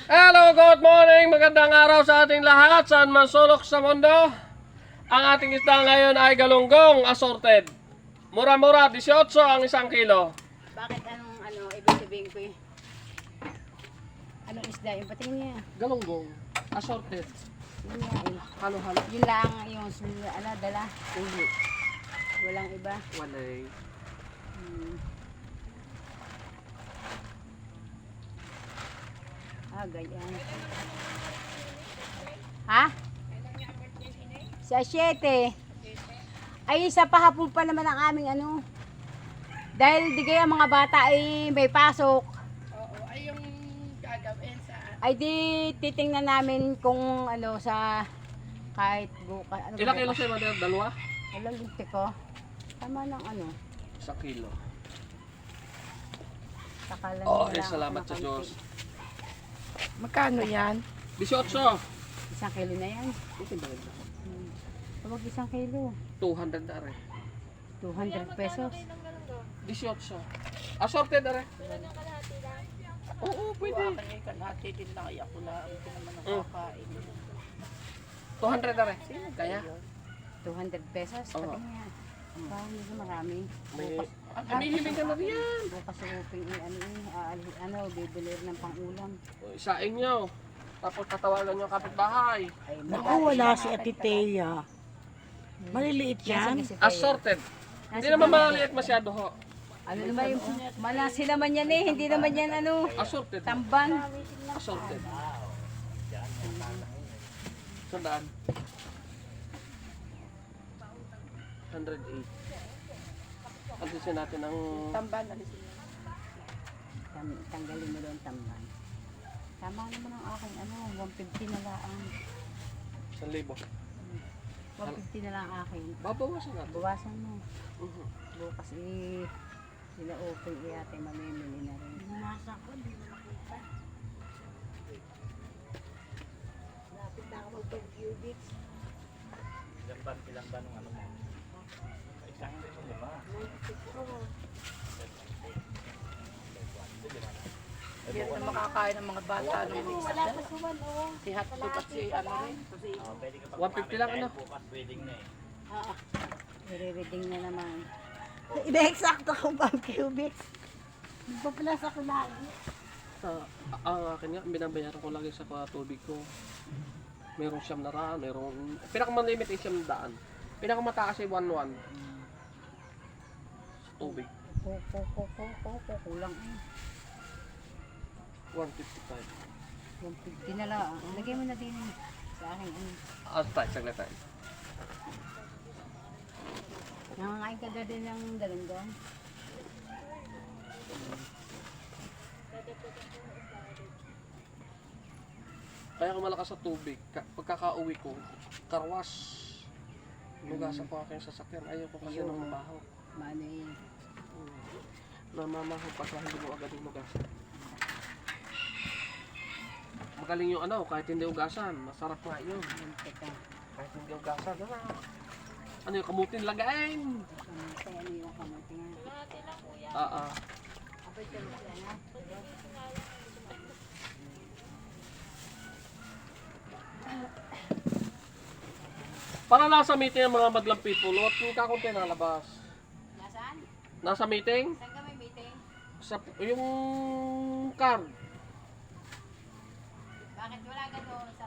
Hello, good morning! Magandang araw sa ating lahat, saan man sulok sa mundo. Ang ating isda ngayon ay galunggong assorted. Mura-mura, 18 ang isang kilo. Bakit ibig sabihin ko eh? Anong isda yung patingin niya? Galunggong assorted. Yun nga eh. Halo-halo. Yun lang yung dala. Hindi. Walang iba. Walay. Ganyan. Ha? Sa 7. Ay, isa pa hapon pa naman ang aming Dahil di kaya mga bata ay may pasok. Oo, ay yung gagawin sa Ay di titingnan namin kung sa kahit bukas. Ilang kilo siya, Mother? Dalawa? Walang linti ko. Tama ng 1 kilo. Sakalan Okay, salamat sa Diyos. magkano yan? 18. 1 kilo na yan. Ito ba rin? Huwag 1 kilo. 200 na rin. 200 pesos. 18. Assorted na rin. Oo, pwede. Kanya kalahati din na kaya ko lang ito naman ang kakain. 200 na rin. Kaya? 200 pesos. Oo. Pati nga. Parang hindi marami. May himing ka na riyan. Bukas uping bibili rin ng pang-ulam. Isaing nyo. Tapos tatawagan nyo ang kapitbahay. Ay, Naku, wala si Ate Thea. Maliliit yan? Assorted. Hindi naman maliit masyado ho. Ano naman yung malasi naman yan eh. Hindi naman yan Assorted. tamban. Assorted. Sandaan. 108. Alisin natin ang... Tamban na rin. Tanggalin mo doon tamban. Tama naman ang aking 150 na lang. 1,000. 150 na lang ang akin. Babawasan natin. Bawasan mo. Mhm. Bukas sila open ate mamimili na rin. Nasa ko, hindi na nakita. Lapit na ako mag-cubics. Ilang ba nung mo? Isang peso, di ba? Hindi na makakain ng mga bata ng mga isda. Si Hatsup at si rin. Pwede ka 150 lang ano? bukas wedding na eh. I-reading na naman. Ina-exacto ko ba ang cubics? Nagpapalas ako lagi. Ang akin nga, binabayaran ko lagi sa tubig ko. Merong 100 merong... Pinakamalimit ay 100. Pinakamataas ay 1,100. Sa tubig. Kulang 155. 150 na lang. Lagay mo na din sa akin. Tayo, saglit tayo. Nangangain ka na din ng dalunggong. Kaya ako malakas sa tubig. Pagkakauwi ko, karwas. Lugasan ko aking sasakyan. Ayaw ko kasi ng mabaho. Mano eh. Namamaho pa sa hindi mo agad yung lugasan. Magaling yung kahit hindi ugasan. Masarap nga yun. Teka. Kahit hindi ugasan. Ano yung kamutin lagain? Kaya yung kamuti nga. Abay ka lang na. Para nasa meeting ang mga madlang people, at yung kakunti nalabas. Nasaan? Nasa meeting? Saan ka may meeting? Yung card. Bakit wala ka doon sa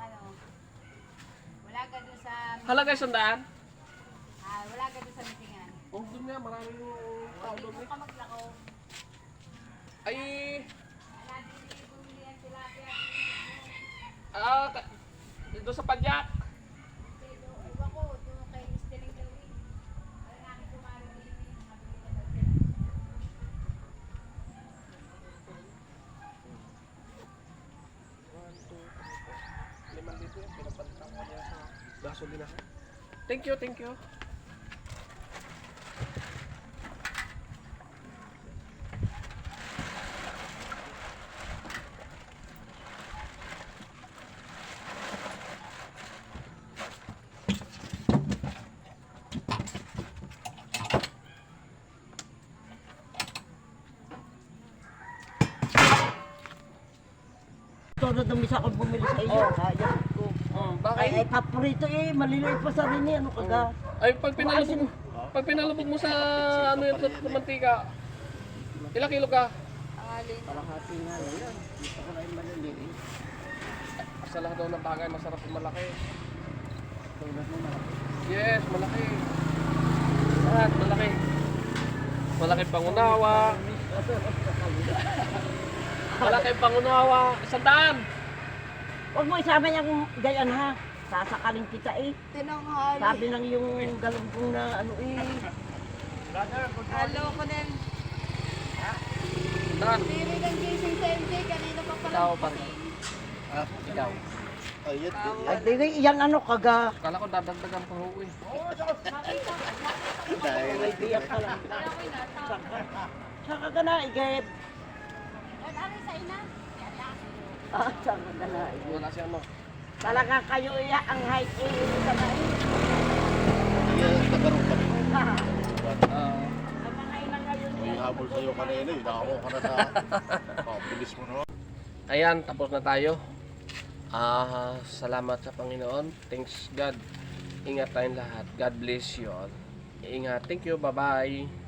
Wala ka doon sa... Halaga 100? wala ka doon sa meetingan. Oh, doon nga, maraming tao doon Hindi eh. ka maglako. Ay, Natin hindi bumili ang tilapia. doon sa padyak. Iwan ko, doon kay Sterling Gawin. Parang natin kumaro din Gasolina. Thank you, thank you. Todo dumisa ako bumili sa iyo. Kaya ko. Bakit? Ay, paborito eh. Maliliit pa sa rin eh. Ano kaga? Ay, pag pinalubog mo sa ano yung sa mantika, ilang kilo ka? Kalahati nga lang yan. Dito ko na yung maliliit. Sa lahat daw ng bagay, masarap yung malaki. Tulad mo malaki. Yes, malaki. Lahat, malaki. Malaki pangunawa. Malaki pangunawa. 100. Huwag mo isama niyang gayan ha. Sasakalin kita eh. Sabi ng yung galunggong na ano eh. Hello ko din. Saan? Pili ng gising sa MJ, kanina pa pala. Ikaw pa rin. Ikaw. Ay, di yan ano kaga. Kala ko dadagdagan pa ho eh. May biyak ka lang. Saka ka na, igayip. Saka ka na, igayip. Wala siya ano. Talaga kayo iya ang height eh. Sa na eh. Ang mga inang ngayon eh. Habol sa'yo kanina, ako ka na sa bilis mo no? Ayan, tapos na tayo. Salamat sa Panginoon. Thanks God. Ingat tayong lahat. God bless you all. Ingat. Thank you. Bye-bye.